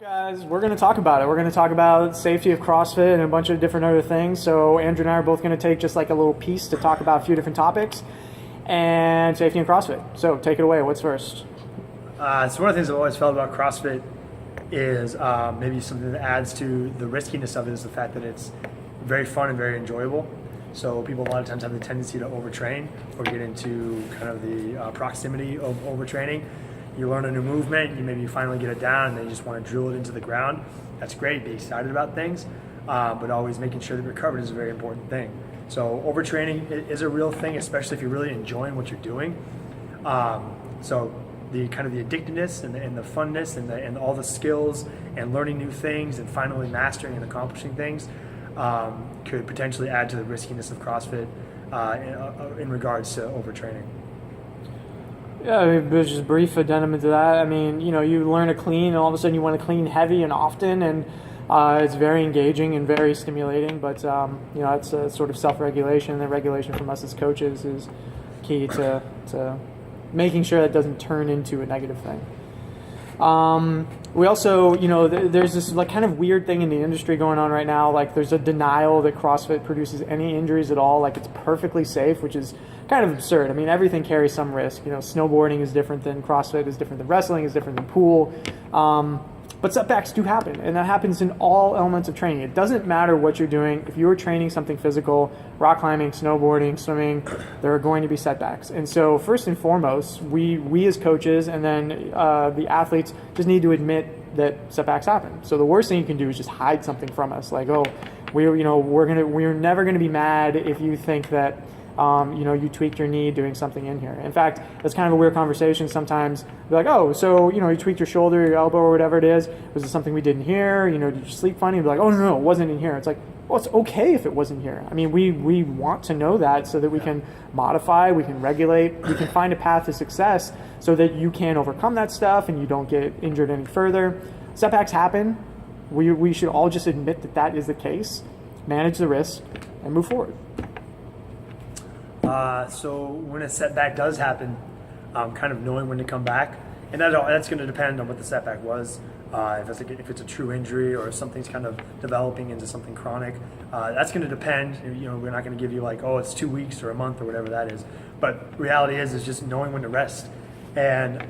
Guys, we're going to talk about it. We're going to talk about safety of CrossFit and a bunch of different other things. So Andrew and I are both going to take just like a little piece to talk about a few different topics and safety in CrossFit. So take it away. What's first? So one of the things I've always felt about CrossFit is maybe something that adds to the riskiness of it is the fact that it's very fun and very enjoyable. So people a lot of times have the tendency to overtrain or get into kind of the proximity of overtraining. You learn a new movement, you maybe finally get it down, and then you just want to drill it into the ground. That's great, be excited about things, but always making sure that you're covered is a very important thing. So overtraining is a real thing, especially if you're really enjoying what you're doing. So the kind of the addictiveness and the funness and all the skills and learning new things and finally mastering and accomplishing things could potentially add to the riskiness of CrossFit in regards to overtraining. Yeah, just a brief addendum to that. I mean, you learn to clean, and all of a sudden you want to clean heavy and often, and it's very engaging and very stimulating. But it's a sort of self-regulation. The regulation from us as coaches is key to making sure that doesn't turn into a negative thing. We also, there's this like kind of weird thing in the industry going on right now. Like there's a denial that CrossFit produces any injuries at all. Like it's perfectly safe, which is kind of absurd. I mean, everything carries some risk. Snowboarding is different than CrossFit, is different than wrestling, is different than pool. But setbacks do happen, and that happens in all elements of training. It doesn't matter what you're doing. If you're training something physical, rock climbing, snowboarding, swimming, there are going to be setbacks. And so first and foremost, we as coaches and then the athletes just need to admit that setbacks happen. So the worst thing you can do is just hide something from us. Like, we're never going to be mad if you think that you tweaked your knee doing something in here. In fact, it's kind of a weird conversation sometimes. Be like, so you tweaked your shoulder, your elbow, or whatever it is. Was it something we did in here? Did you sleep funny? Be like, no, it wasn't in here. It's like, well, it's okay if it wasn't here. I mean, we want to know that so that we can modify, we can regulate, we can find a path to success so that you can overcome that stuff and you don't get injured any further. Setbacks happen. We should all just admit that is the case, manage the risk, and move forward. So when a setback does happen, kind of knowing when to come back, and that's going to depend on what the setback was. If it's a true injury or if something's kind of developing into something chronic, that's going to depend. We're not going to give you like, it's 2 weeks or a month or whatever that is. But reality is just knowing when to rest. And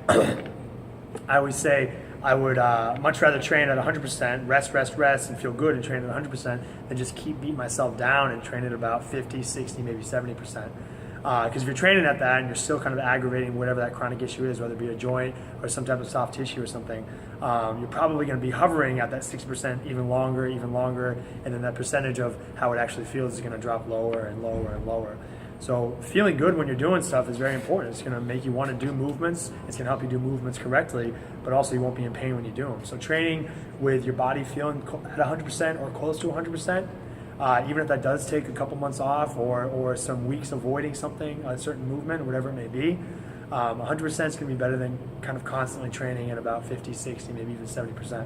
I always say I would much rather train at 100%, rest, and feel good and train at 100% than just keep beating myself down and train at about 50, 60, maybe 70%. Because if you're training at that and you're still kind of aggravating whatever that chronic issue is, whether it be a joint or some type of soft tissue or something, you're probably going to be hovering at that 60% even longer, and then that percentage of how it actually feels is going to drop lower and lower and lower. So feeling good when you're doing stuff is very important. It's going to make you want to do movements. It's going to help you do movements correctly, but also you won't be in pain when you do them. So training with your body feeling at 100% or close to 100%, even if that does take a couple months off or some weeks avoiding something, a certain movement, whatever it may be, 100% is going to be better than kind of constantly training at about 50, 60, maybe even 70%.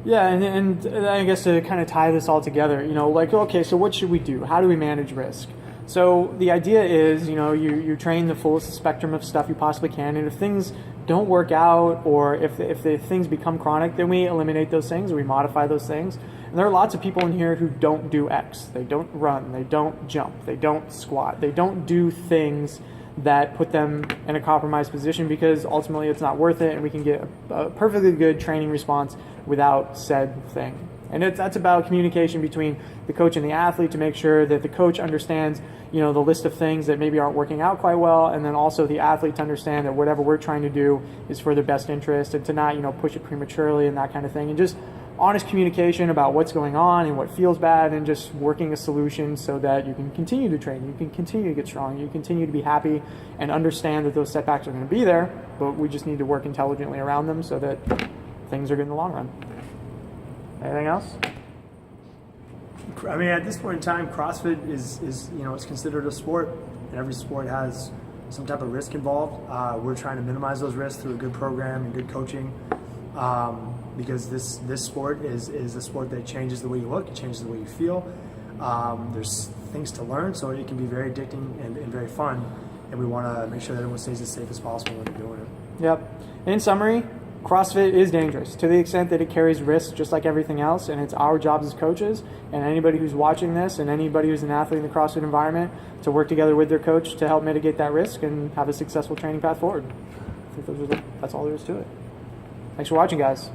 Yeah, and I guess to kind of tie this all together, okay, so what should we do? How do we manage risk? So the idea is, you train the fullest spectrum of stuff you possibly can, and if things don't work out or if the things become chronic, then we eliminate those things or we modify those things. And there are lots of people in here who don't do X. They don't run, they don't jump, they don't squat, they don't do things that put them in a compromised position because ultimately it's not worth it and we can get a perfectly good training response without said thing. And that's about communication between the coach and the athlete to make sure that the coach understands, the list of things that maybe aren't working out quite well, and then also the athlete to understand that whatever we're trying to do is for their best interest and to not, push it prematurely and that kind of thing. And just honest communication about what's going on and what feels bad and just working a solution so that you can continue to train, you can continue to get strong, you continue to be happy and understand that those setbacks are going to be there, but we just need to work intelligently around them so that things are good in the long run. Anything else? I mean, at this point in time, CrossFit is it's considered a sport, and every sport has some type of risk involved. We're trying to minimize those risks through a good program and good coaching, because this sport is a sport that changes the way you look, it changes the way you feel. There's things to learn, so it can be very addicting and very fun, and we want to make sure that everyone stays as safe as possible when they're doing it. Yep. In summary, CrossFit is dangerous to the extent that it carries risks just like everything else, and it's our jobs as coaches and anybody who's watching this and anybody who's an athlete in the CrossFit environment to work together with their coach to help mitigate that risk and have a successful training path forward. I think that's all there is to it. Thanks for watching, guys.